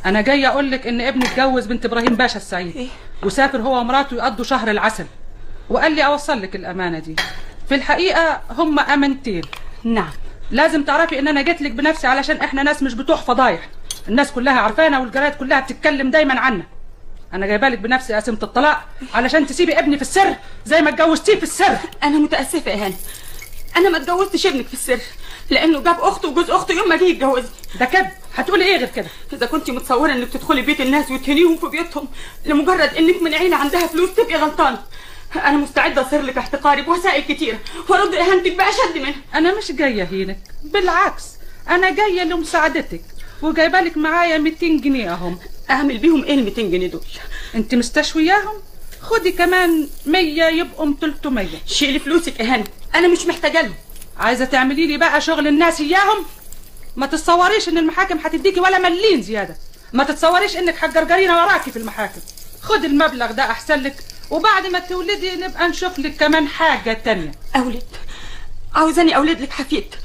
انا جايه اقول لك ان ابني اتجوز بنت ابراهيم باشا السعيد. إيه؟ وسافر هو ومراته يقضوا شهر العسل، وقال لي اوصل لك الامانه دي. في الحقيقه هم امانتين. نعم. لازم تعرفي ان انا جيت لك بنفسي علشان احنا ناس مش بتوع فضايح، الناس كلها عارفانا والجرايد كلها بتتكلم دايما عنا. انا جايبه لك بنفسي قسيمه الطلاق علشان تسيبي ابني في السر زي ما اتجوزتيه في السر. انا متاسفه يا هاني، انا ما اتجوزتش ابنك في السر، لانه جاب اخته وجوز اخته يوم ما جه يتجوزني. ده كذب، هتقولي ايه غير كده؟ اذا كنت متصوره انك تدخلي بيت الناس وتهنيهم في بيوتهم لمجرد انك من عيله عندها فلوس تبقي غلطانه. انا مستعده اصير لك احتقاري بوسائل كتيره وارد اهانتك باشد منها. انا مش جايه هينك، بالعكس انا جايه لمساعدتك وجايبه لك معايا 200 جنيه اهم. اعمل بيهم ايه ال 200 جنيه دول؟ انت مستشوياهم؟ خدي كمان 100 يبقوا 300. شيلي فلوسك يا هاني، انا مش محتاجه لهم. عايزه تعملي لي بقى شغل الناس اياهم؟ ما تتصوريش ان المحاكم هتديكي ولا مليم زياده، ما تتصوريش انك هتجرجرينا وراكي في المحاكم. خدي المبلغ ده احسن لك، وبعد ما تولدي نبقى نشوف لك كمان حاجه تانية. اولد؟ عاوزاني اولد لك حفيد؟